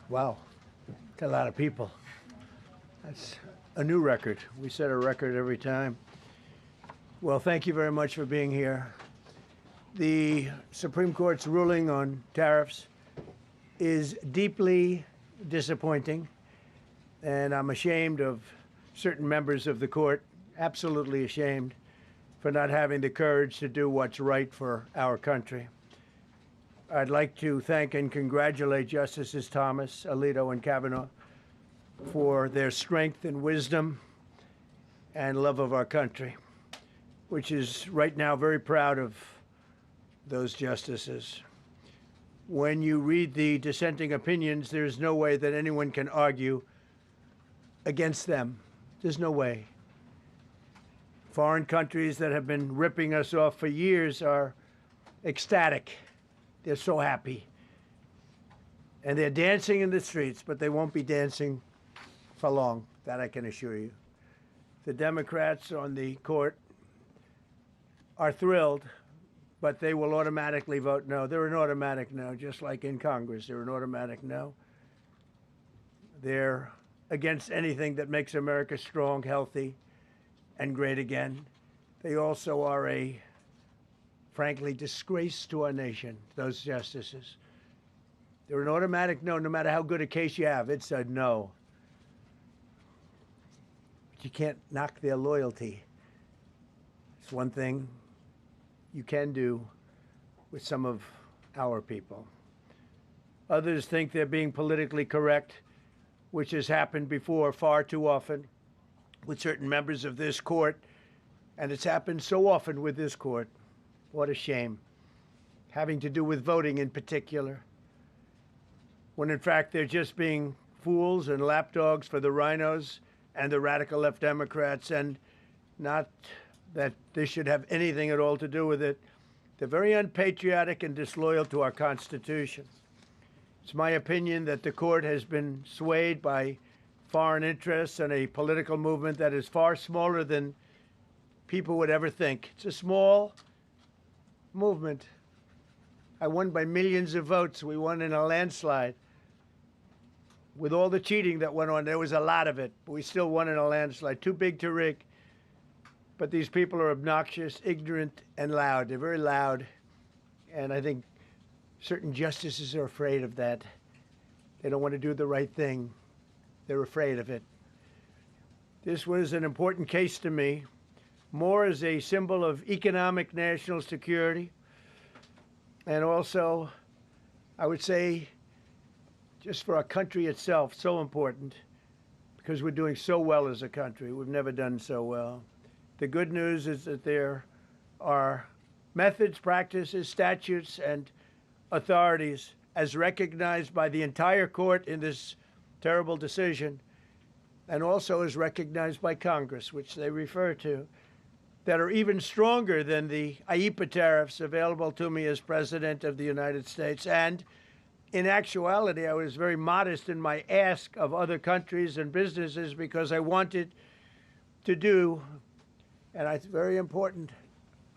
Wow, that's a lot of people. That's a new record. We set a record every time. Well, thank you very much for being here. The Supreme Court's ruling on tariffs is deeply disappointing, and I'm ashamed of certain members of the court, absolutely ashamed, for not having the courage to do what's right for our country. I'd like to thank and congratulate Justices Thomas, Alito, and Kavanaugh for their strength and wisdom and love of our country, which is right now very proud of those justices. When you read the dissenting opinions, there's no way that anyone can argue against them. There's no way. Foreign countries that have been ripping us off for years are ecstatic. They're so happy. And they're dancing in the streets, but they won't be dancing for long, that I can assure you. The Democrats on the court are thrilled, but they will automatically vote no. They're an automatic no, just like in Congress. They're an automatic no. They're against anything that makes America strong, healthy, and great again. They also are a, frankly, disgrace to our nation, those justices. They're an automatic no, no matter how good a case you have. It's a no. But you can't knock their loyalty. It's one thing you can do with some of our people. Others think they're being politically correct, which has happened before far too often with certain members of this court, and it's happened so often with this court. What a shame. Having to do with voting in particular, when in fact they're just being fools and lapdogs for the rhinos and the radical left Democrats, and not that this should have anything at all to do with it. They're very unpatriotic and disloyal to our Constitution. It's my opinion that the court has been swayed by foreign interests and a political movement that is far smaller than people would ever think. It's a small movement. I won by millions of votes. We won in a landslide. With all the cheating that went on, there was a lot of it, but we still won in a landslide. Too big to rig. But these people are obnoxious, ignorant, and loud. They're very loud. And I think certain justices are afraid of that. They don't want to do the right thing. They're afraid of it. This was an important case to me, more as a symbol of economic national security. And also, I would say, just for our country itself, so important, because we're doing so well as a country. We've never done so well. The good news is that there are methods, practices, statutes, and authorities, as recognized by the entire court in this terrible decision, and also as recognized by Congress, which they refer to, that are even stronger than the IEEPA tariffs available to me as President of the United States. And in actuality, I was very modest in my ask of other countries and businesses because I wanted to do, and it's very important,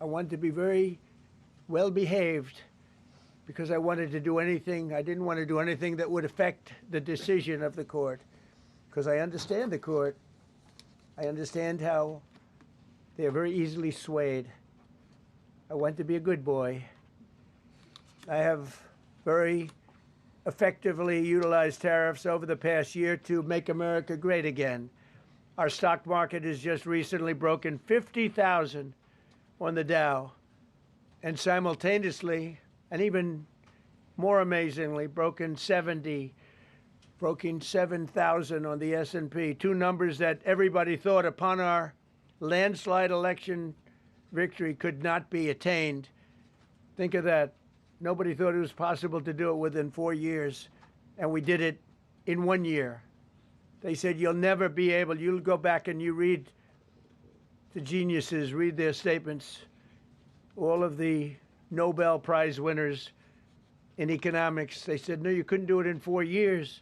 I wanted to be very well behaved because I wanted to do anything, I didn't want to do anything that would affect the decision of the court, because I understand the court. I understand how they are very easily swayed. I want to be a good boy. I have very effectively utilized tariffs over the past year to make America great again. Our stock market has just recently broken 50,000 on the Dow, and simultaneously, and even more amazingly, broken 7,000 on the S&P, two numbers that everybody thought upon our landslide election victory could not be attained. Think of that. Nobody thought it was possible to do it within 4 years, and we did it in 1 year. They said, you'll never be able, you'll go back and you read the geniuses, read their statements, all of the Nobel Prize winners in economics. They said, no, you couldn't do it in 4 years.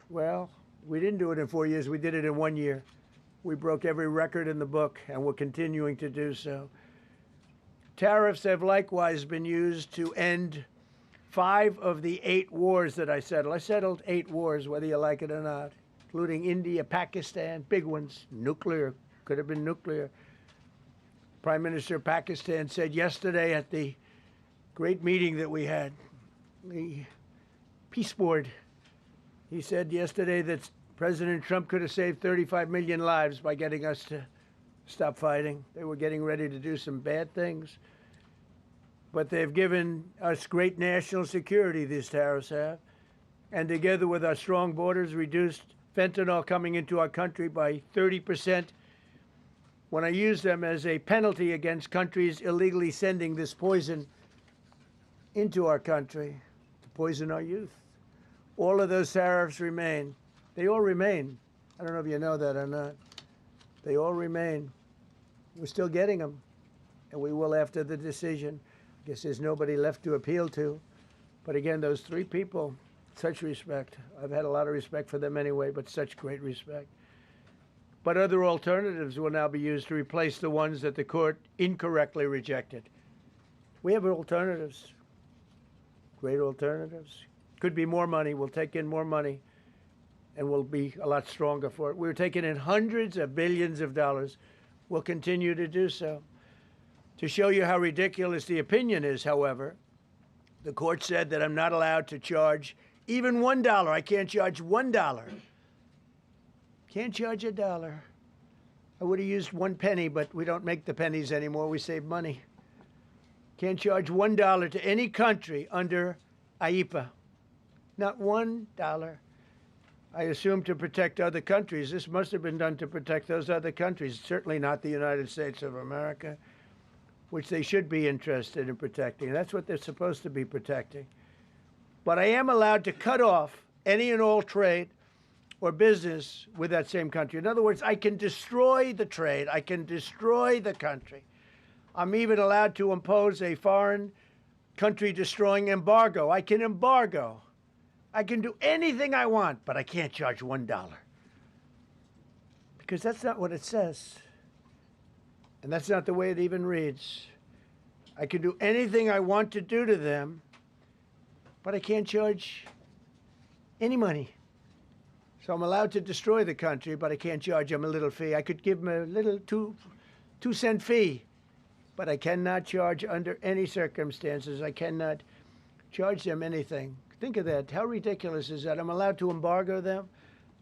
Well, we didn't do it in 4 years. We did it in 1 year. We broke every record in the book, and we're continuing to do so. Tariffs have likewise been used to end 5 of the 8 wars that I settled. I settled 8 wars, whether you like it or not, including India, Pakistan, big ones, nuclear, could have been nuclear. Prime Minister of Pakistan said yesterday at the great meeting that we had, the Peace Board, he said yesterday that President Trump could have saved 35 million lives by getting us to stop fighting. They were getting ready to do some bad things. But they've given us great national security, these tariffs have. And together with our strong borders, reduced fentanyl coming into our country by 30%. When I use them as a penalty against countries illegally sending this poison into our country to poison our youth. All of those tariffs remain. They all remain. I don't know if you know that or not. They all remain. We're still getting them, and we will after the decision. I guess there's nobody left to appeal to. But again, those 3 people, such respect. I've had a lot of respect for them anyway, but such great respect. But other alternatives will now be used to replace the ones that the court incorrectly rejected. We have alternatives, great alternatives. Could be more money. We'll take in more money, and we'll be a lot stronger for it. We're taking in hundreds of billions of dollars. We'll continue to do so. To show you how ridiculous the opinion is, however, the court said that I'm not allowed to charge even $1. I can't charge $1. Can't charge $1. I would have used 1 penny, but we don't make the pennies anymore. We save money. Can't charge $1 to any country under IEPA. Not $1. I assume to protect other countries. This must have been done to protect those other countries, certainly not the United States of America, which they should be interested in protecting. That's what they're supposed to be protecting. But I am allowed to cut off any and all trade or business with that same country. In other words, I can destroy the trade. I can destroy the country. I'm even allowed to impose a foreign country-destroying embargo. I can embargo. I can do anything I want, but I can't charge $1. Because that's not what it says. And that's not the way it even reads. I can do anything I want to do to them, but I can't charge any money. So I'm allowed to destroy the country, but I can't charge them a little fee. I could give them a little 2-cent fee, but I cannot charge under any circumstances. I cannot charge them anything. Think of that. How ridiculous is that? I'm allowed to embargo them.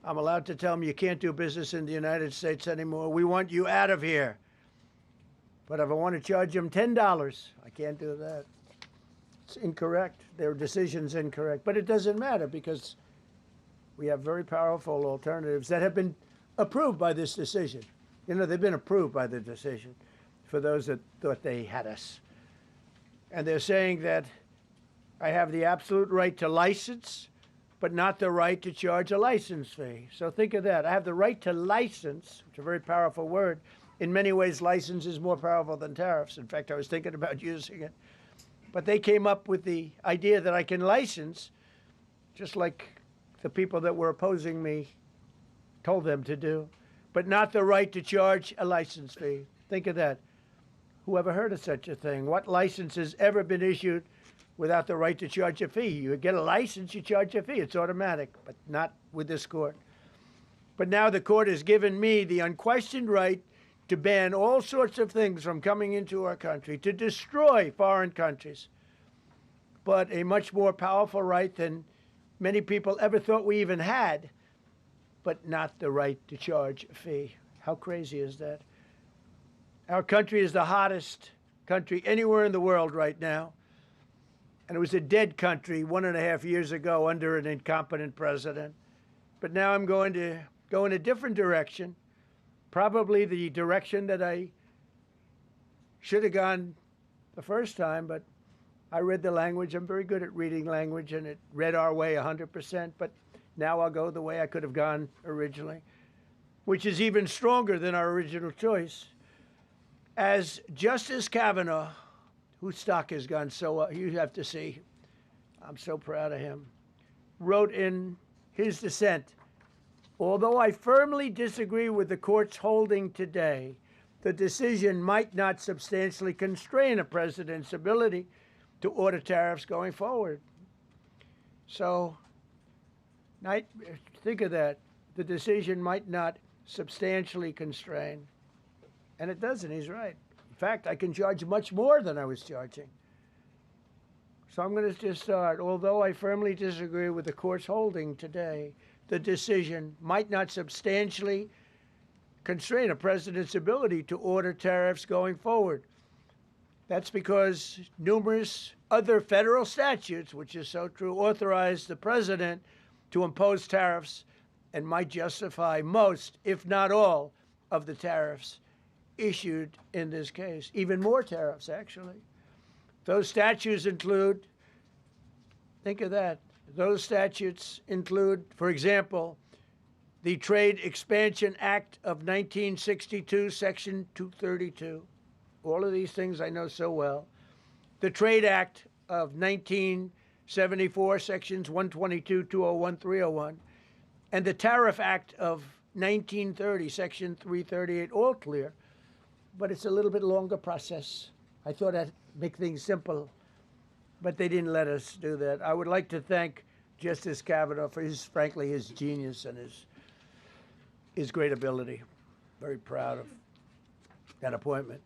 I'm allowed to tell them you can't do business in the United States anymore. We want you out of here. But if I want to charge them $10, I can't do that. It's incorrect. Their decision's incorrect. But it doesn't matter because we have very powerful alternatives that have been approved by this decision. You know, they've been approved by the decision for those that thought they had us. And they're saying that I have the absolute right to license, but not the right to charge a license fee. So think of that. I have the right to license, which is a very powerful word. In many ways, license is more powerful than tariffs. In fact, I was thinking about using it. But they came up with the idea that I can license, just like the people that were opposing me told them to do, but not the right to charge a license fee. Think of that. Who ever heard of such a thing? What license has ever been issued without the right to charge a fee? You get a license, you charge a fee. It's automatic, but not with this court. But now the court has given me the unquestioned right to ban all sorts of things from coming into our country, to destroy foreign countries, but a much more powerful right than many people ever thought we even had, but not the right to charge a fee. How crazy is that? Our country is the hottest country anywhere in the world right now. And it was a dead country 1.5 years ago under an incompetent president. But now I'm going to go in a different direction, probably the direction that I should have gone the first time, but I read the language. I'm very good at reading language, and it read our way 100%, but now I'll go the way I could have gone originally, which is even stronger than our original choice. As Justice Kavanaugh, whose stock has gone so up, you have to see, I'm so proud of him, wrote in his dissent, although I firmly disagree with the court's holding today, the decision might not substantially constrain a president's ability to order tariffs going forward. So think of that. The decision might not substantially constrain. And it doesn't. He's right. In fact, I can charge much more than I was charging. So I'm going to just start. Although I firmly disagree with the court's holding today, the decision might not substantially constrain a president's ability to order tariffs going forward. That's because numerous other federal statutes, which is so true, authorize the president to impose tariffs and might justify most, if not all, of the tariffs issued in this case. Even more tariffs, actually. Those statutes include, think of that, those statutes include, for example, the Trade Expansion Act of 1962, Section 232. All of these things I know so well. The Trade Act of 1974, Sections 122, 201, 301. And the Tariff Act of 1930, Section 338, all clear. But it's a little bit longer process. I thought I'd make things simple, but they didn't let us do that. I would like to thank Justice Kavanaugh for frankly, his genius and his great ability. Very proud of that appointment.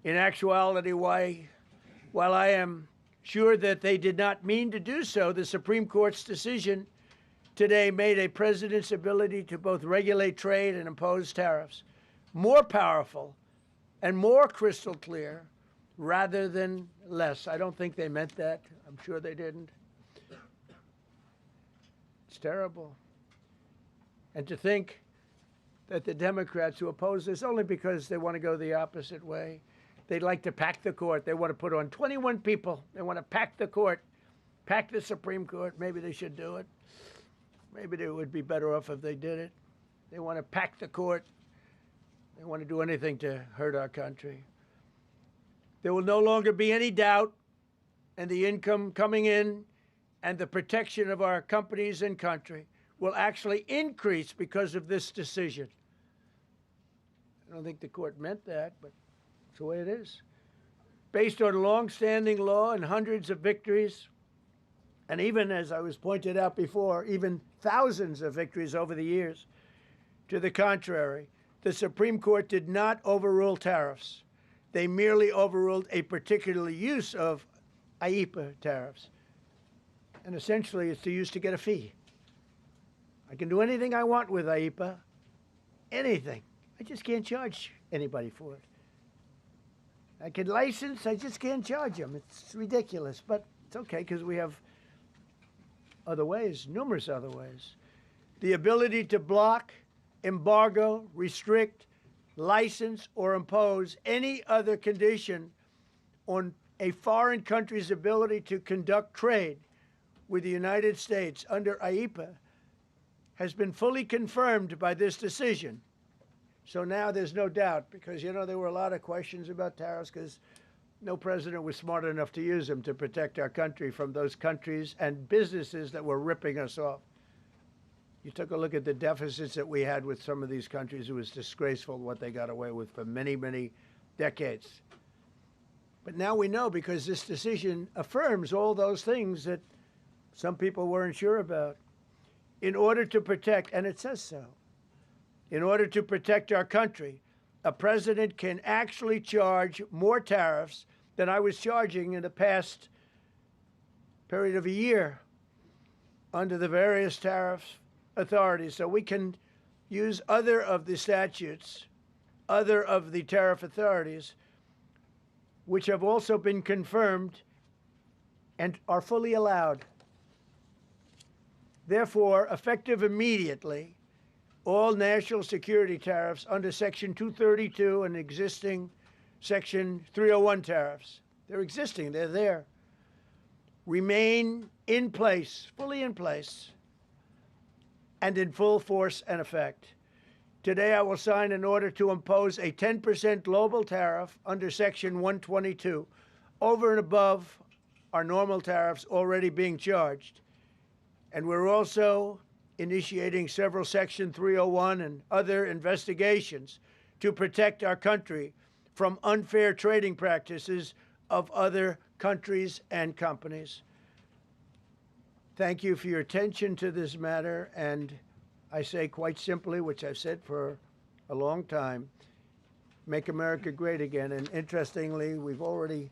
In actuality, while I am sure that they did not mean to do so, the Supreme Court's decision today made a president's ability to both regulate trade and impose tariffs more powerful and more crystal clear rather than less. I don't think they meant that. I'm sure they didn't. It's terrible. And to think that the Democrats who oppose this only because they want to go the opposite way, they'd like to pack the court. They want to put on 21 people. They want to pack the court, pack the Supreme Court. Maybe they should do it. Maybe they would be better off if they did it. They want to pack the court. They want to do anything to hurt our country. There will no longer be any doubt, and the income coming in and the protection of our companies and country will actually increase because of this decision. I don't think the court meant that, but it's the way it is. Based on long-standing law and hundreds of victories, and even, as I was pointed out before, even thousands of victories over the years, to the contrary, the Supreme Court did not overrule tariffs. They merely overruled a particular use of IEEPA tariffs. And essentially, it's used to get a fee. I can do anything I want with IEEPA, anything. I just can't charge anybody for it. I can license, I just can't charge them. It's ridiculous, but it's okay because we have other ways, numerous other ways. The ability to block, embargo, restrict, license, or impose any other condition on a foreign country's ability to conduct trade with the United States under IEEPA has been fully confirmed by this decision. So now there's no doubt, because, you know, there were a lot of questions about tariffs because no president was smart enough to use them to protect our country from those countries and businesses that were ripping us off. You took a look at the deficits that we had with some of these countries. It was disgraceful what they got away with for many, many decades. But now we know, because this decision affirms all those things that some people weren't sure about. In order to protect, and it says so, in order to protect our country, a president can actually charge more tariffs than I was charging in the past period of a year under the various tariff authorities. So we can use other of the statutes, other of the tariff authorities, which have also been confirmed and are fully allowed. Therefore, effective immediately, all national security tariffs under Section 232 and existing Section 301 tariffs, they're existing, they're there, remain in place, fully in place, and in full force and effect. Today, I will sign an order to impose a 10% global tariff under Section 122, over and above our normal tariffs already being charged. And we're also initiating several Section 301 and other investigations to protect our country from unfair trading practices of other countries and companies. thank you for your attention to this matter. And I say quite simply, which I've said for a long time, make America great again. And interestingly, we've already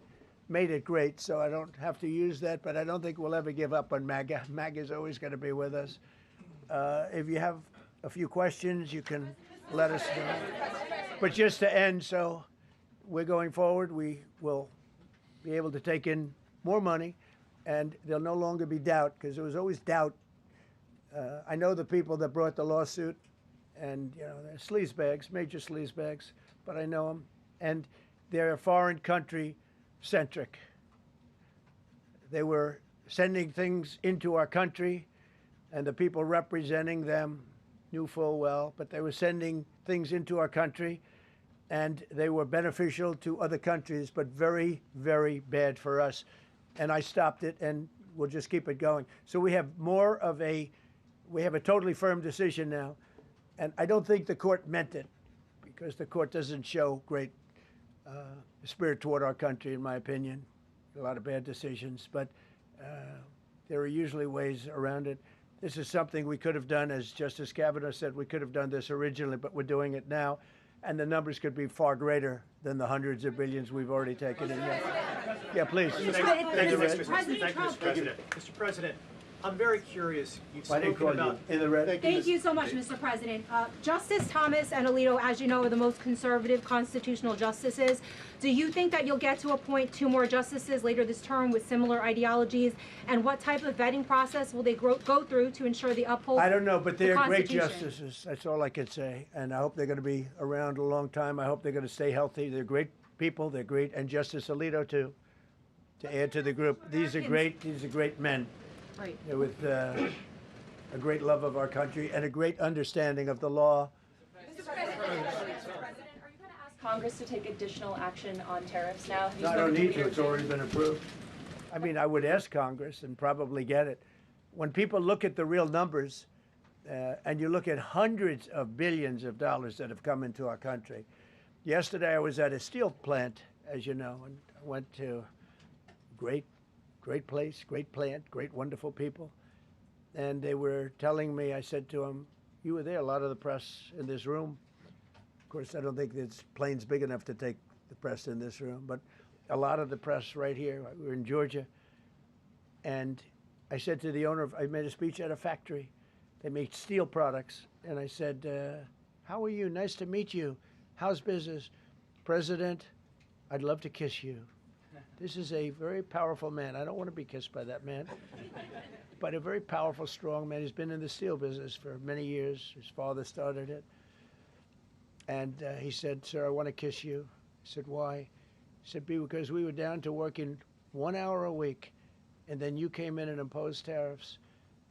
made it great, so I don't have to use that, but I don't think we'll ever give up on MAGA. MAGA is always going to be with us. If you have a few questions, you can let us know. But just to end, so we're going forward, we will be able to take in more money, and there'll no longer be doubt, because there was always doubt. I know the people that brought the lawsuit, and they're sleazebags, major sleazebags, but I know them, and they're foreign country centric. They were sending things into our country, and the people representing them knew full well, but they were sending things into our country, and they were beneficial to other countries, but very, very bad for us. And I stopped it, and we'll just keep it going. So we have we have a totally firm decision now, and I don't think the court meant it, because the court doesn't show great spirit toward our country, in my opinion. A lot of bad decisions, but there are usually ways around it. This is something we could have done, as Justice Kavanaugh said, we could have done this originally, but we're doing it now, and the numbers could be far greater than the hundreds of billions we've already taken in. Yeah, please. Thank you, Mr. President. Mr. President, I'm very curious. You've spoken about in the red. Thank you so much, Mr. President. Justice Thomas and Alito, as you know, are the most conservative constitutional justices. Do you think that you'll get to appoint 2 more justices later this term with similar ideologies? And what type of vetting process will they go through to ensure they uphold? I don't know, but they're great justices. That's all I can say. And I hope they're going to be around a long time. I hope they're going to stay healthy. They're great people. They're great. And Justice Alito, too, to add to the group. These are great men. Right. With a great love of our country and a great understanding of the law. Mr. President, are you going to ask Congress to take additional action on tariffs now? No, I don't need to. It's already been approved. I mean, I would ask Congress and probably get it. When people look at the real numbers, and you look at hundreds of billions of dollars that have come into our country. Yesterday, I was at a steel plant, as you know, and I went to great place, great plant, great, wonderful people. And they were telling me, I said to them, you were there, a lot of the press in this room. Of course, I don't think this plane's big enough to take the press in this room, but a lot of the press right here. We were in Georgia. And I said to the owner, I made a speech at a factory. They make steel products. And I said, how are you? Nice to meet you. How's business? President, I'd love to kiss you. This is a very powerful man. I don't want to be kissed by that man, but a very powerful, strong man. He's been in the steel business for many years. His father started it. And he said, sir, I want to kiss you. I said, why? He said, because we were down to working 1 hour a week, and then you came in and imposed tariffs,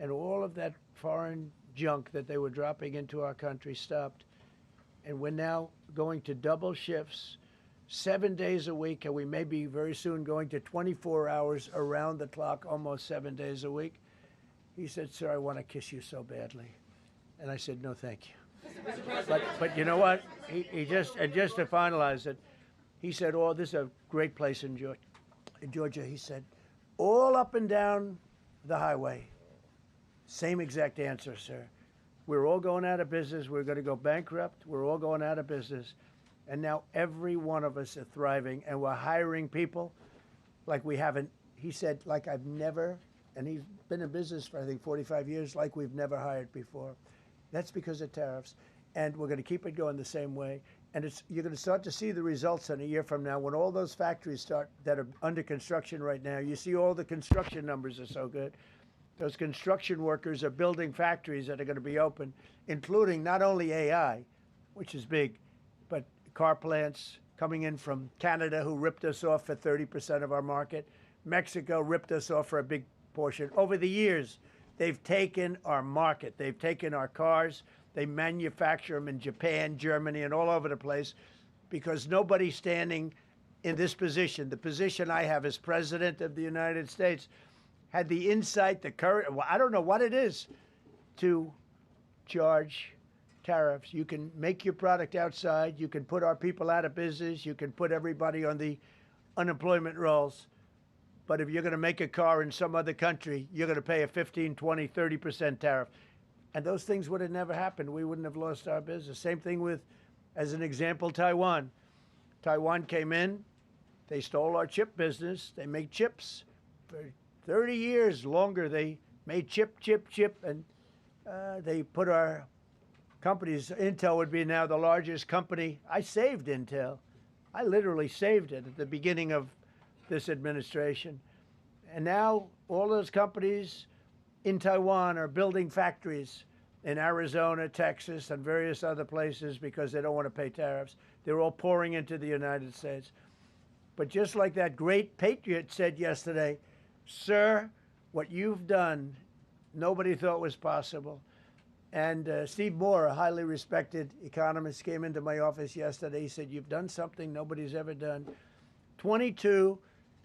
and all of that foreign junk that they were dropping into our country stopped. And we're now going to double shifts, 7 days a week, and we may be very soon going to 24 hours around the clock, almost 7 days a week. He said, sir, I want to kiss you so badly. And I said, no, thank you. But you know what? He just to finalize it, he said, oh, this is a great place in Georgia. He said, all up and down the highway, same exact answer, sir. We're all going out of business. We're going to go bankrupt. We're all going out of business. And now every one of us are thriving, and we're hiring people like we haven't. He said, like I've never, and he's been in business for, I think, 45 years, like we've never hired before. That's because of tariffs. And we're going to keep it going the same way. And you're going to start to see the results in a year from now when all those factories start that are under construction right now. You see all the construction numbers are so good. Those construction workers are building factories that are going to be open, including not only AI, which is big, but car plants coming in from Canada, who ripped us off for 30% of our market. Mexico ripped us off for a big portion. Over the years, they've taken our market. They've taken our cars. They manufacture them in Japan, Germany, and all over the place because nobody's standing in this position. The position I have as President of the United States had the insight, the courage, well, I don't know what it is, to charge tariffs. You can make your product outside. You can put our people out of business. You can put everybody on the unemployment rolls. But if you're going to make a car in some other country, you're going to pay a 15, 20, 30% tariff. And those things would have never happened. We wouldn't have lost our business. Same thing with, as an example, Taiwan. Taiwan came in. They stole our chip business. They make chips. For 30 years longer, they made chip, and they put our companies. Intel would be now the largest company. I saved Intel. I literally saved it at the beginning of this administration. And now all those companies in Taiwan are building factories in Arizona, Texas, and various other places because they don't want to pay tariffs. They're all pouring into the United States. But just like that great patriot said yesterday, sir, what you've done, nobody thought was possible. And Steve Moore, a highly respected economist, came into my office yesterday. He said, you've done something nobody's ever done. 22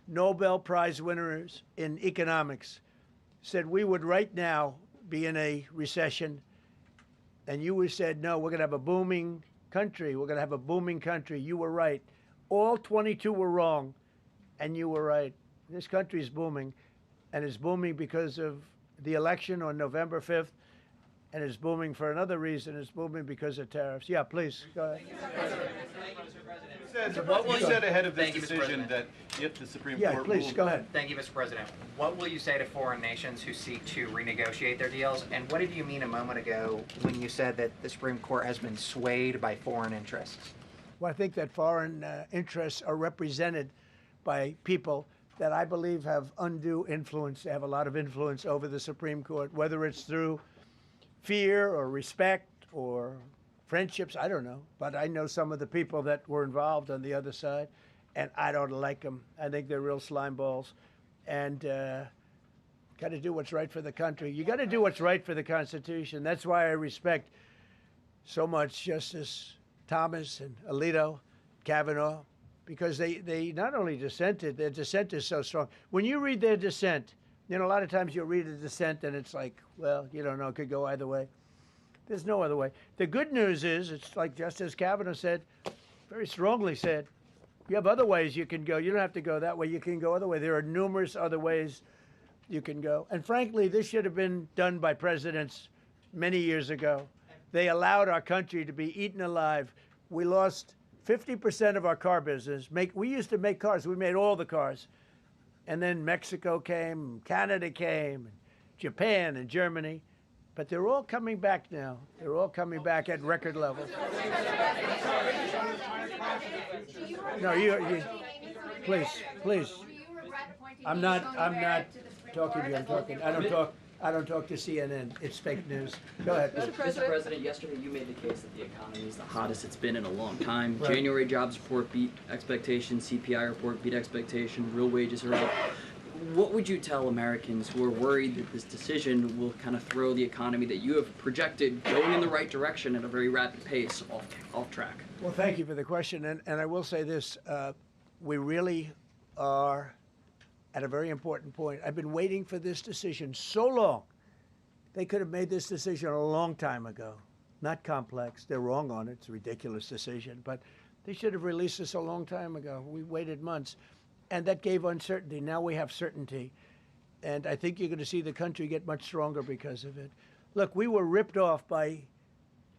Nobel Prize winners in economics said we would right now be in a recession. And you said, no, we're going to have a booming country. We're going to have a booming country. You were right. All 22 were wrong, and you were right. This country is booming, and it's booming because of the election on November 5th, and it's booming for another reason. It's booming because of tariffs. Yeah, please, go ahead. You said ahead of this decision that if the Supreme Court Yeah, please, ruled, go ahead. Thank you, Mr. President. What will you say to foreign nations who seek to renegotiate their deals? And what did you mean a moment ago when you said that the Supreme Court has been swayed by foreign interests? Well, I think that foreign interests are represented by people that I believe have undue influence. They have a lot of influence over the Supreme Court, whether it's through fear or respect or friendships, I don't know. But I know some of the people that were involved on the other side, and I don't like them. I think they're real slime balls. And got to do what's right for the country. You got to do what's right for the Constitution. That's why I respect so much Justice Thomas and Alito, Kavanaugh, because they not only dissented, their dissent is so strong. When you read their dissent, you know, a lot of times you'll read a dissent and it's like, well, you don't know, it could go either way. There's no other way. The good news is, it's like Justice Kavanaugh said, very strongly said, you have other ways you can go. You don't have to go that way. You can go other way. There are numerous other ways you can go. And frankly, this should have been done by presidents many years ago. They allowed our country to be eaten alive. We lost 50% of our car business. We used to make cars. We made all the cars. And then Mexico came, Canada came, Japan and Germany. But they're all coming back now. They're all coming back at record levels. No, you please. I'm not talking to you. I don't talk to CNN. It's fake news. Go ahead. Mr. President, yesterday you made the case that the economy is the hottest it's been in a long time. Right. January jobs report beat expectations, CPI report beat expectation, real wages are up. What would you tell Americans who are worried that this decision will kind of throw the economy that you have projected going in the right direction at a very rapid pace off track? Well, thank you for the question. And I will say this, we really are at a very important point. I've been waiting for this decision so long. They could have made this decision a long time ago. Not complex. They're wrong on it. It's a ridiculous decision. But they should have released this a long time ago. We waited months. And that gave uncertainty. Now we have certainty. And I think you're going to see the country get much stronger because of it. Look, we were ripped off by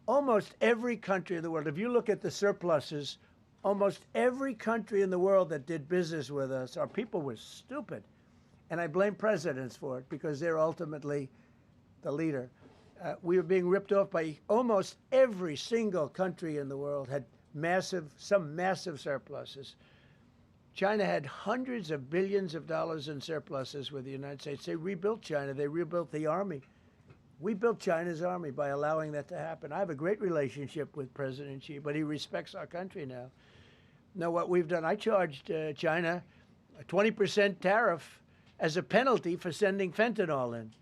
almost every country in the world. If you look at the surpluses, almost every country in the world that did business with us, our people were stupid. And I blame presidents for it because they're ultimately the leader. We were being ripped off by almost every single country in the world had some massive surpluses. China had hundreds of billions of dollars in surpluses with the United States. They rebuilt China. They rebuilt the army. We built China's army by allowing that to happen. I have a great relationship with President Xi, but he respects our country now. Now, what we've done, I charged China a 20% tariff as a penalty for sending fentanyl in.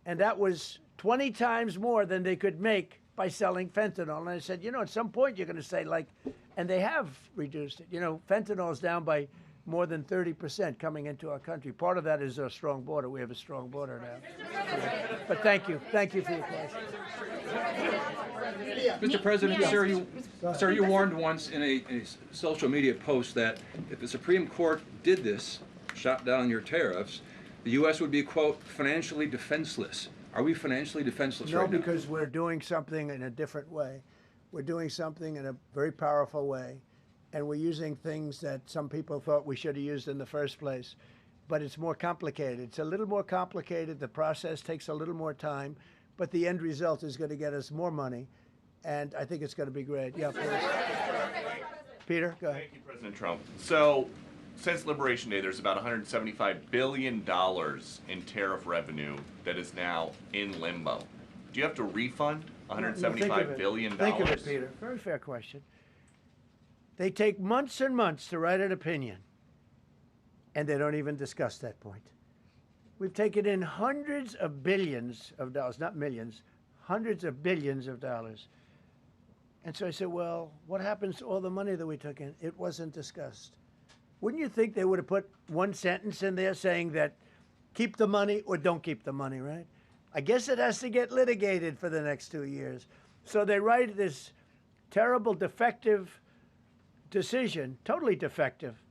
And that was 20 times more than they could make by selling fentanyl. And I said, you know, at some point you're going to say, like, and they have reduced it. You know, fentanyl is down by more than 30% coming into our country. Part of that is our strong border. We have a strong border now. But thank you. Thank you for your question. Mr. President, sir, you warned once in a social media post that if the Supreme Court did this, shot down your tariffs, the U.S. would be, quote, financially defenseless. Are we financially defenseless right now? No, because we're doing something in a different way. We're doing something in a very powerful way, and we're using things that some people thought we should have used in the first place. But it's more complicated. It's a little more complicated. The process takes a little more time, but the end result is going to get us more money, and I think it's going to be great. Yeah, please. Peter, go ahead. Thank you, President Trump. So, since Liberation Day, there's about $175 billion in tariff revenue that is now in limbo. Do you have to refund $175 billion? Think of it, Peter. Very fair question. They take months and months to write an opinion, and they don't even discuss that point. We've taken in hundreds of billions of dollars, not millions, hundreds of billions of dollars. And so I said, well, what happens to all the money that we took in? It wasn't discussed. Wouldn't you think they would have put one sentence in there saying that keep the money or don't keep the money, right? I guess it has to get litigated for the next 2 years. So they write this terrible, defective decision, totally defective.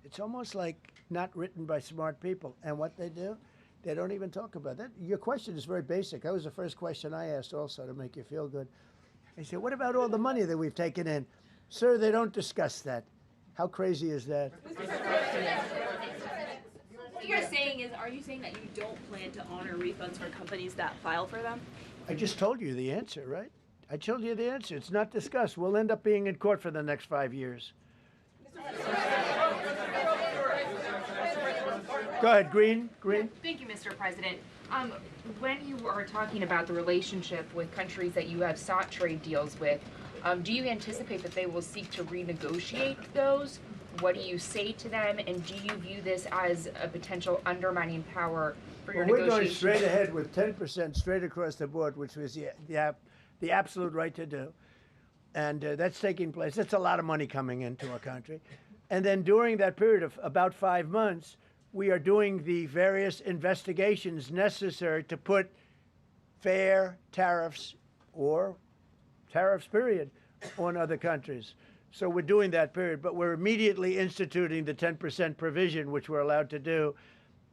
It's almost like not written by smart people. And what they do, they don't even talk about that. Your question is very basic. That was the first question I asked also to make you feel good. I said, what about all the money that we've taken in? Sir, they don't discuss that. How crazy is that? What you're saying is, are you saying that you don't plan to honor refunds for companies that file for them? I just told you the answer, right? I told you the answer. It's not discussed. We'll end up being in court for the next 5 years. Go ahead, Green. Thank you, Mr. President. When you are talking about the relationship with countries that you have sought trade deals with, do you anticipate that they will seek to renegotiate those? What do you say to them? And do you view this as a potential undermining power for your We're negotiations? going straight ahead with 10% straight across the board, which was the absolute right to do. And that's taking place. That's a lot of money coming into our country. And then during that period of about 5 months, we are doing the various investigations necessary to put fair tariffs or tariffs, period, on other countries. So we're doing that period, but we're immediately instituting the 10% provision, which we're allowed to do.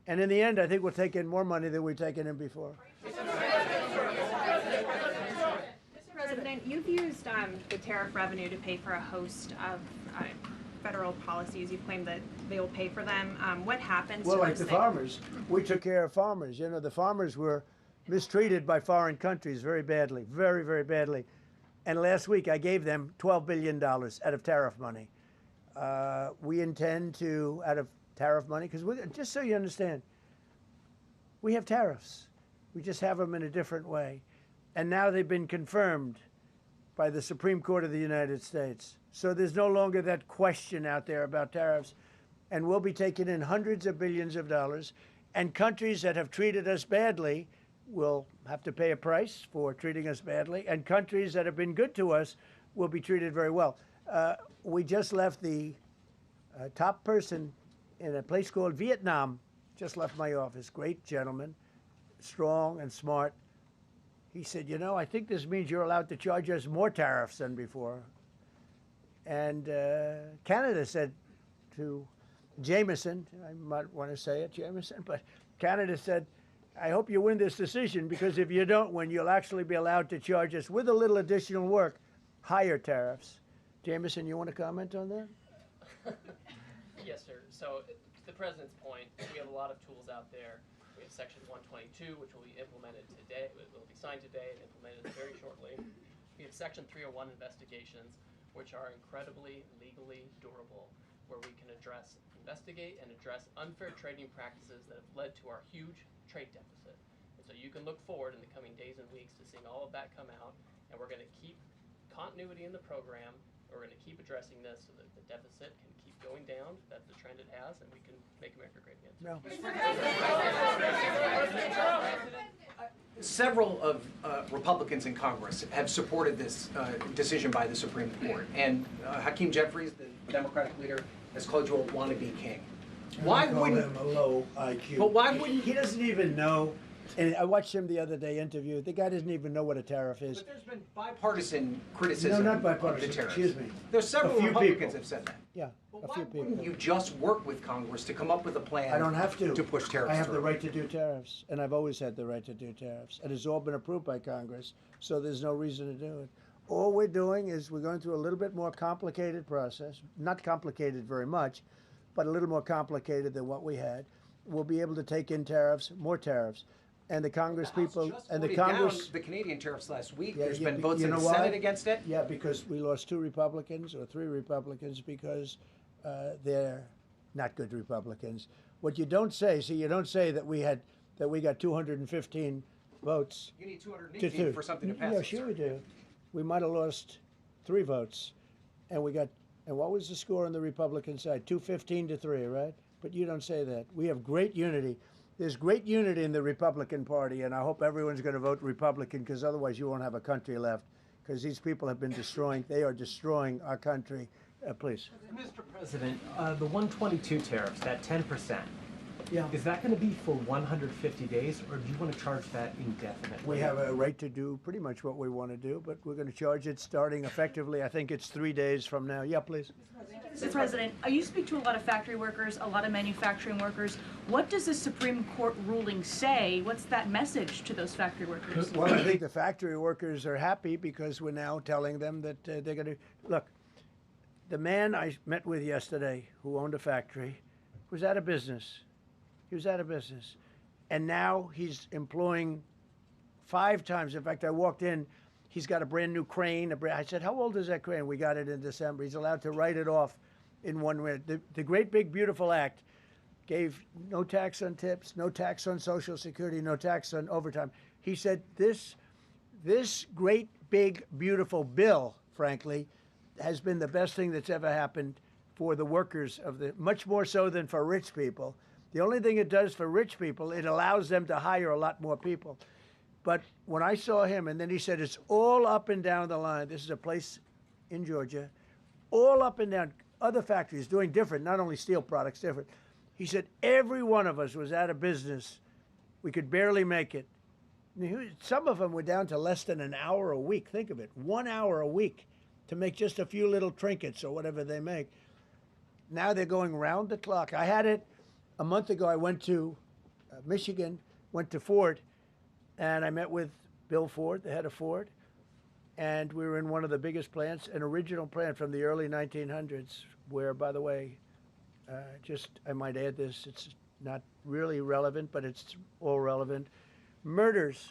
And in the end, I think we'll take in more money than we've taken in before. Mr. President, you've used the tariff revenue to pay for a host of federal policies. You've claimed that they will pay for them. What happens Well, to like those the things? farmers. We took care of farmers. You know, the farmers were mistreated by foreign countries very badly, very, very badly. And last week I gave them $12 billion out of tariff money. We intend to, out of tariff money, because just so you understand, we have tariffs. We just have them in a different way. And now they've been confirmed by the Supreme Court of the United States. So there's no longer that question out there about tariffs. And we'll be taking in hundreds of billions of dollars. And countries that have treated us badly will have to pay a price for treating us badly. And countries that have been good to us will be treated very well. We just left the top person in a place called Vietnam, just left my office. Great gentleman, strong and smart. He said, you know, I think this means you're allowed to charge us more tariffs than before. And Canada said to Jameson, I might want to say it, Jameson, but Canada said, I hope you win this decision, because if you don't win, you'll actually be allowed to charge us, with a little additional work, higher tariffs. Jameson, you want to comment on that? Yes, sir. So, to the President's point, we have a lot of tools out there. We have Section 122, which will be implemented today. It will be signed today and implemented very shortly. We have Section 301 investigations, which are incredibly legally durable, where we can investigate and address unfair trading practices that have led to our huge trade deficit. And so you can look forward in the coming days and weeks to seeing all of that come out, and we're going to keep continuity in the program. We're going to keep addressing this so that the deficit can keep going down. That's the trend it has, and we can make America great again. No. Several of Republicans in Congress have supported this decision by the Supreme Court, and Hakeem Jeffries, the Democratic leader, has called you a wannabe king. Why call wouldn't him a low IQ? But why wouldn't he doesn't even know And I watched him the other day interview. The guy doesn't even know what a tariff is. But there's been bipartisan criticism No, not bipartisan. of the tariffs. Excuse me. There's several A few Republicans people. have said that. Yeah, But a why few people. wouldn't you just work with Congress to come up with a plan? I don't have to. To push tariffs I have through? the right to do tariffs, and I've always had the right to do tariffs. And it's all been approved by Congress, so there's no reason to do it. All we're doing is we're going through a little bit more complicated process, not complicated very much, but a little more complicated than what we had. We'll be able to take in tariffs, more tariffs. And the Congress people, and the Congress. The Canadian tariffs last week. Yeah, There's yeah, been but votes you in the know why? Senate against it. Yeah, because we lost 2 Republicans or 3 Republicans because they're not good Republicans. What you don't say, you don't say that we got 215 votes. You need 218 for something to pass. Yeah, sure we do. We might have lost 3 votes, and what was the score on the Republican side? 215 to 3, right? But you don't say that. We have great unity. There's great unity in the Republican Party, and I hope everyone's going to vote Republican, because otherwise you won't have a country left, because these people have been destroying. They are destroying our country. Please. Mr. President, the 122 tariffs, that 10%, Yeah. is that going to be for 150 days, or do you want to charge that indefinitely? We have a right to do pretty much what we want to do, but we're going to charge it starting effectively. I think it's 3 days from now. Yeah, please. Mr. President, you speak to a lot of factory workers, a lot of manufacturing workers. What does the Supreme Court ruling say? What's that message to those factory workers? Well, I think the factory workers are happy because we're now telling them that they're going to look. The man I met with yesterday, who owned a factory, was out of business. He was out of business, and now he's employing 5 times. In fact, I walked in. He's got a brand new crane. I said, "How old is that crane?" We got it in December. He's allowed to write it off in 1 year. The Great Big Beautiful Act gave no tax on tips, no tax on Social Security, no tax on overtime. He said this great big beautiful bill, frankly, has been the best thing that's ever happened for the workers much more so than for rich people. The only thing it does for rich people, it allows them to hire a lot more people. But when I saw him, and then he said, it's all up and down the line. This is a place in Georgia, all up and down. Other factories doing different, not only steel products, different. He said, every one of us was out of business. We could barely make it. Some of them were down to less than an hour a week. Think of it, 1 hour a week to make just a few little trinkets or whatever they make. Now they're going round the clock. I had it a month ago. I went to Michigan, went to Ford, and I met with Bill Ford, the head of Ford, and we were in one of the biggest plants, an original plant from the early 1900s, where, by the way, I might add this, it's not really relevant, but it's all relevant. Murders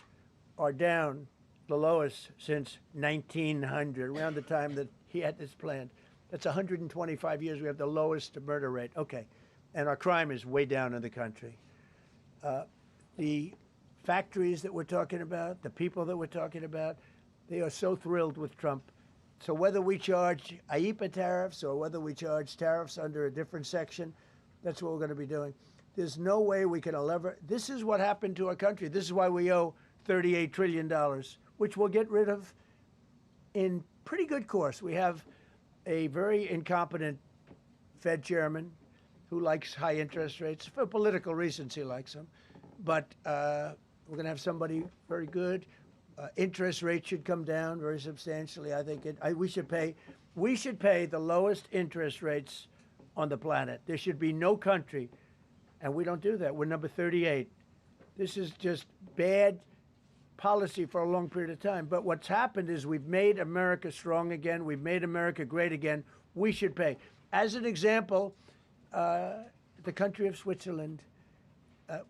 are down the lowest since 1900, around the time that he had this plant. That's 125 years. We have the lowest murder rate. Okay. And our crime is way down in the country. The factories that we're talking about, the people that we're talking about, they are so thrilled with Trump. So whether we charge IEEPA tariffs or whether we charge tariffs under a different section, that's what we're going to be doing. There's no way we can lever. This is what happened to our country. This is why we owe $38 trillion, which we'll get rid of in pretty good course. We have a very incompetent Fed chairman who likes high interest rates. For political reasons, he likes them. But we're going to have somebody very good. Interest rates should come down very substantially. I think we should pay the lowest interest rates on the planet. There should be no country, and we don't do that. We're number 38. This is just bad policy for a long period of time. But what's happened is we've made America strong again. We've made America great again. We should pay. As an example, the country of Switzerland,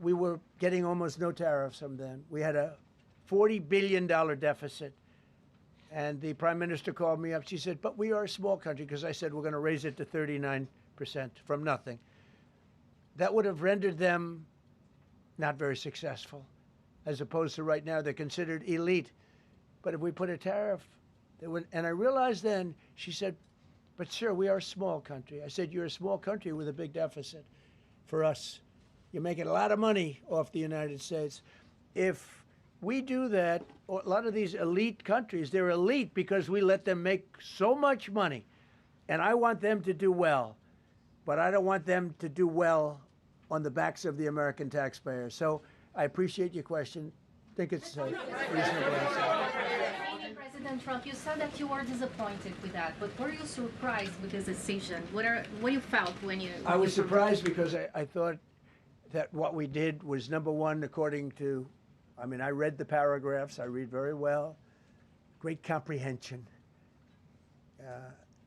we were getting almost no tariffs from them. We had a $40 billion deficit. And the prime minister called me up. She said, but we are a small country, because I said we're going to raise it to 39% from nothing. That would have rendered them not very successful, as opposed to right now they're considered elite. But if we put a tariff, they would, and I realized then, she said, but sir, we are a small country. I said, you're a small country with a big deficit. For us, you're making a lot of money off the United States. If we do that, a lot of these elite countries, they're elite because we let them make so much money. And I want them to do well, but I don't want them to do well on the backs of the American taxpayer. So I appreciate your question. Think it's a reasonable answer. President Trump, you said that you were disappointed with that, but were you surprised with this decision? What you felt when you? I was surprised because I thought that what we did was, number one, according to, I mean, I read the paragraphs. I read very well. Great comprehension.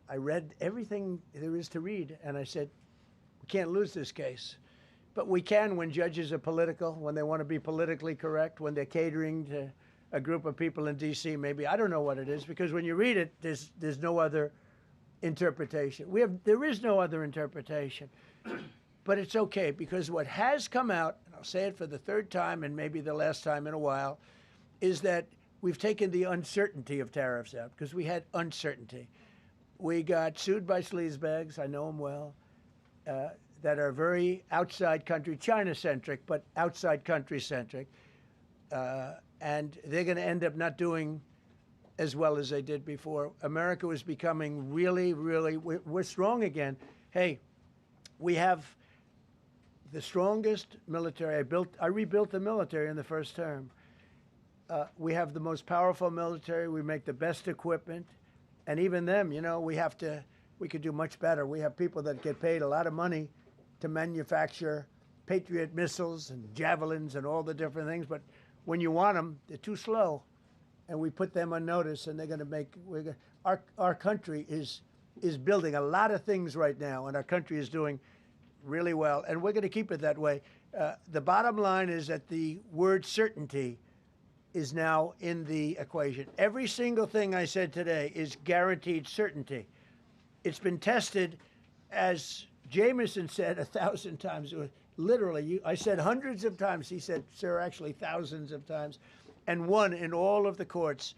I read everything there is to read, and I said, we can't lose this case. But we can when judges are political, when they want to be politically correct, when they're catering to a group of people in D.C. Maybe I don't know what it is, because when you read it, there's no other interpretation. There is no other interpretation, but it's okay, because what has come out, and I'll say it for the third time and maybe the last time in a while, is that we've taken the uncertainty of tariffs out, because we had uncertainty. We got sued by sleazebags, I know them well, that are very outside country, China-centric, but outside country-centric. And they're going to end up not doing as well as they did before. America was becoming really, really, we're strong again. Hey, we have the strongest military. I rebuilt the military in the first term. We have the most powerful military. We make the best equipment. And even them, you know, we could do much better. We have people that get paid a lot of money to manufacture Patriot missiles and javelins and all the different things. But when you want them, they're too slow. And we put them on notice, and they're going to make, our country is building a lot of things right now, and our country is doing really well. And we're going to keep it that way. The bottom line is that the word certainty is now in the equation. Every single thing I said today is guaranteed certainty. It's been tested, as Jameson said 1,000 times. Literally, I said hundreds of times. He said, sir, actually thousands of times, and won in all of the courts.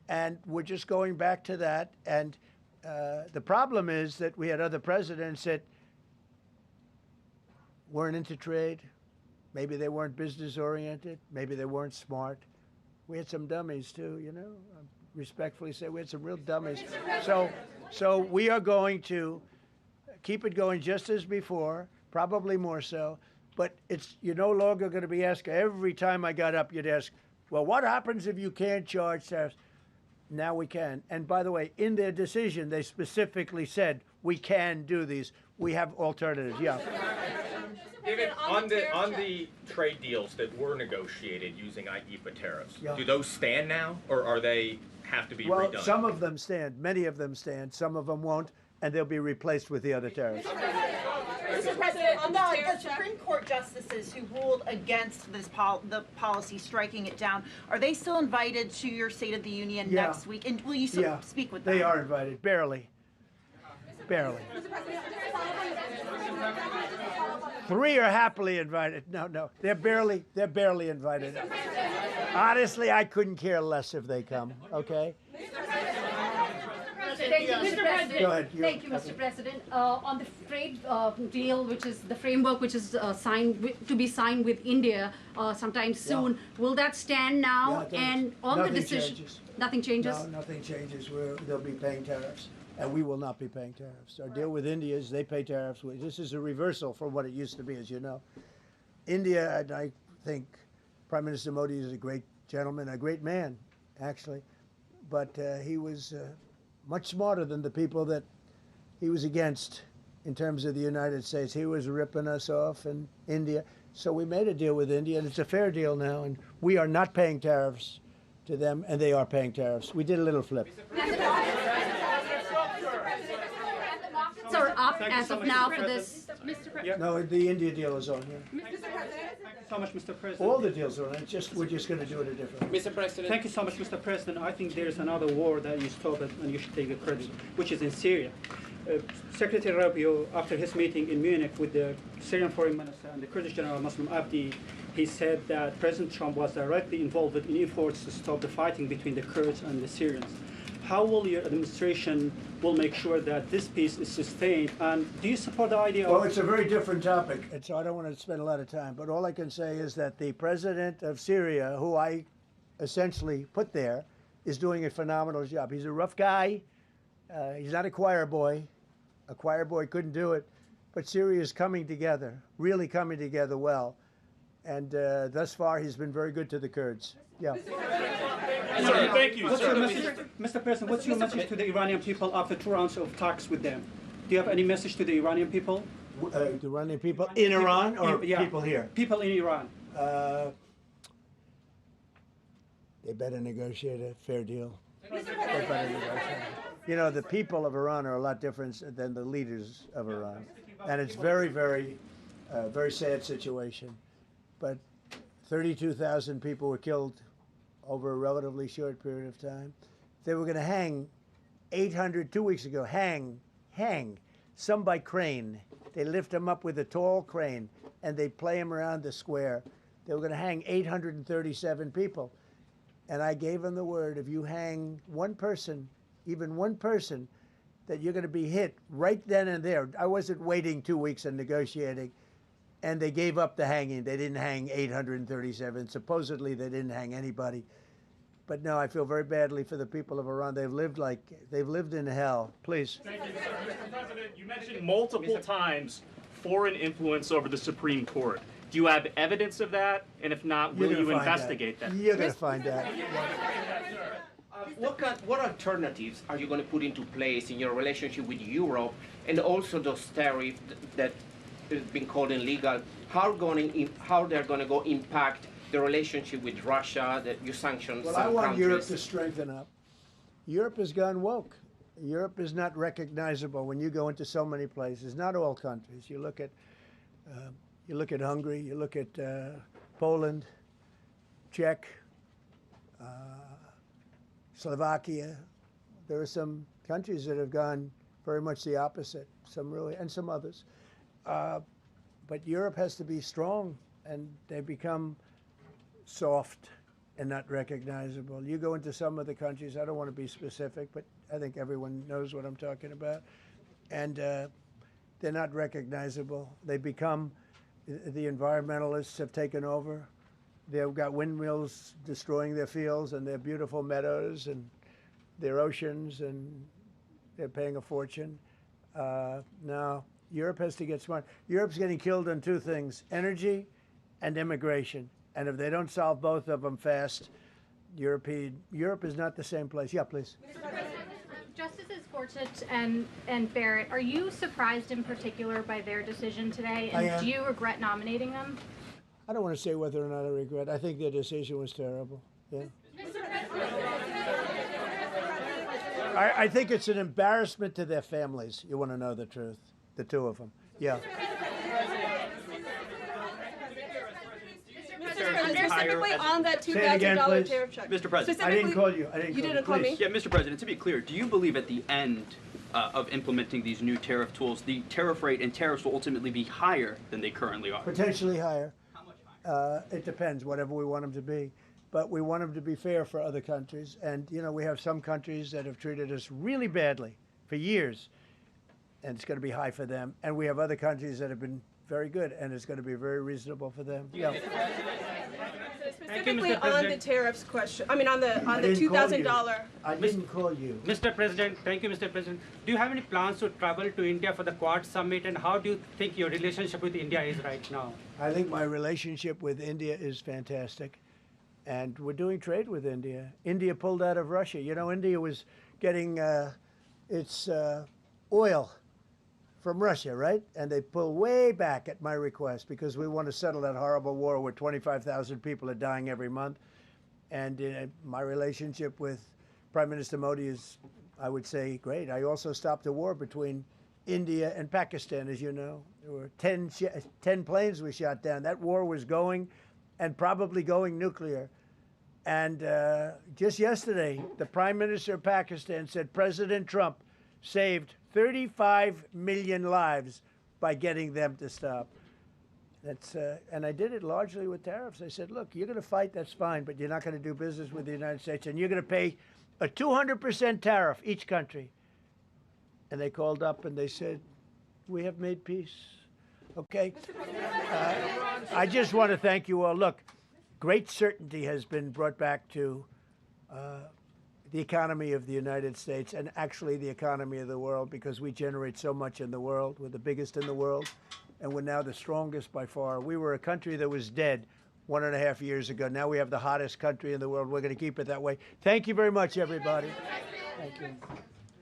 And we're just going back to that. And the problem is that we had other presidents that weren't into trade. Maybe they weren't business oriented. Maybe they weren't smart. We had some dummies too, you know. I respectfully say we had some real dummies. So we are going to keep it going just as before, probably more so. But you're no longer going to be asked, every time I got up, you'd ask, well, what happens if you can't charge tariffs? Now we can. And by the way, in their decision, they specifically said, we can do these. We have alternatives, yeah. David, on the trade deals that were negotiated using IEEPA tariffs, do those stand now, or are they have to be redone? Well, some of them stand. Many of them stand. Some of them won't, and they'll be replaced with the other tariffs. Mr. President, on the Supreme Court justices who ruled against this the policy, striking it down, are they still invited to your State of the Union next week? And will you speak with them? They are invited, barely. Barely. 3 are happily invited. No, they're barely invited. Honestly, I couldn't care less if they come. Okay. Thank you, Mr. President. Go ahead. Thank you, Mr. President. On the trade deal, which is the framework which is to be signed with India sometime soon, will that stand now? And on the decision, nothing changes. No, nothing changes. They'll be paying tariffs, and we will not be paying tariffs. Our deal with India is they pay tariffs. This is a reversal from what it used to be, as you know. India, and I think Prime Minister Modi is a great gentleman, a great man, actually, but he was much smarter than the people that he was against in terms of the United States. He was ripping us off in India. So we made a deal with India, and it's a fair deal now, and we are not paying tariffs to them, and they are paying tariffs. We did a little flip. Are up as of now for this. No, the India deal is on here. Thank you so much, Mr. President. All the deals are on. We're just going to do it a different way. Mr. President. Thank you so much, Mr. President. I think there is another war that you stopped and you should take the credit, which is in Syria. Secretary Rubio, after his meeting in Munich with the Syrian Foreign Minister and the Kurdish General Muslim Abdi, he said that President Trump was directly involved in efforts to stop the fighting between the Kurds and the Syrians. How will your administration make sure that this peace is sustained? And do you support the idea Well, it's a very different topic, and so I don't want to spend a lot of time. But all I can say is that the president of Syria, who I essentially put there, is doing a phenomenal job. He's a rough guy. He's not a choir boy. A choir boy couldn't do it. But Syria is coming together, really coming together well. And thus far, he's been very good to the Kurds. Yeah. Thank you, Mr. President, what's your message to the Iranian people after 2 rounds of talks with them? Do you have any message to the Iranian people? The Iranian people in Iran or people here? People in Iran. They better negotiate a fair deal. They better negotiate. You know, the people of Iran are a lot different than the leaders of Iran. And it's very, very sad situation. But 32,000 people were killed over a relatively short period of time. They were going to hang 800, 2 weeks ago, hang, some by crane. They lift them up with a tall crane, and they play them around the square. They were going to hang 837 people. And I gave them the word, if you hang one person, even one person, that you're going to be hit right then and there. I wasn't waiting 2 weeks and negotiating. And they gave up the hanging. They didn't hang 837. Supposedly, they didn't hang anybody. But no, I feel very badly for the people of Iran. They've lived in hell. Please. Thank you, Mr. President, you mentioned multiple times foreign influence over the Supreme Court. Do you have evidence of that? And if not, will you investigate that? You're going to find out. What alternatives are you going to put into place in your relationship with Europe, and also those tariffs that have been called illegal? How they're going to go impact the relationship with Russia, that you sanction Well, some I want countries? Europe to strengthen up. Europe has gone woke. Europe is not recognizable when you go into so many places. Not all countries. You look at Hungary. You look at Poland, Czech, Slovakia. There are some countries that have gone very much the opposite. Some really, and some others. But Europe has to be strong, and they become soft and not recognizable. You go into some of the countries, I don't want to be specific, but I think everyone knows what I'm talking about, and they're not recognizable. They become, the environmentalists have taken over. They've got windmills destroying their fields and their beautiful meadows and their oceans, and they're paying a fortune. Now, Europe has to get smart. Europe's getting killed on two things, energy and immigration. And if they don't solve both of them fast, Europe is not the same place. Yeah, please. Justices Gorsuch and Barrett, are you surprised in particular by their decision today? I And am. do you regret nominating them? I don't want to say whether or not I regret. I think their decision was terrible. Yeah. I think it's an embarrassment to their families. You want to know the truth? The two of them. Yeah. Specifically on that Say it again, $2,000 please. tariff check. Mr. President. I didn't call you. You didn't call me? Yeah, Mr. President, to be clear, do you believe at the end of implementing these new tariff tools, the tariff rate and tariffs will ultimately be higher than they currently are? Potentially higher. How much higher? It depends, whatever we want them to be. But we want them to be fair for other countries. And, you know, we have some countries that have treated us really badly for years, and it's going to be high for them. And we have other countries that have been very good, and it's going to be very reasonable for them. Yeah. Specifically on the tariffs question, I mean on the $2,000. I didn't call you. Mr. President, thank you, Mr. President. Do you have any plans to travel to India for the Quad Summit, and how do you think your relationship with India is right now? I think my relationship with India is fantastic, and we're doing trade with India. India pulled out of Russia. You know, India was getting its oil from Russia, right? And they pull way back at my request because we want to settle that horrible war where 25,000 people are dying every month. And my relationship with Prime Minister Modi is, I would say, great. I also stopped a war between India and Pakistan, as you know. There were 10 planes we shot down. That war was going, and probably going nuclear. And just yesterday, the Prime Minister of Pakistan said President Trump saved 35 million lives by getting them to stop. That's and I did it largely with tariffs. I said, look, you're going to fight, that's fine, but you're not going to do business with the United States, and you're going to pay a 200% tariff, each country. And they called up and they said, we have made peace. Okay? I just want to thank you all. Look, great certainty has been brought back to the economy of the United States, and actually the economy of the world, because we generate so much in the world. We're the biggest in the world. and we're now the strongest by far. We were a country that was dead 1.5 years ago. Now we have the hottest country in the world. We're going to keep it that way. Thank you very much, everybody. Thank you.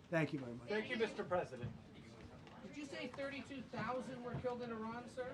Thank you very much. Thank you, Mr. President. Did you say 32,000 were killed in Iran, sir?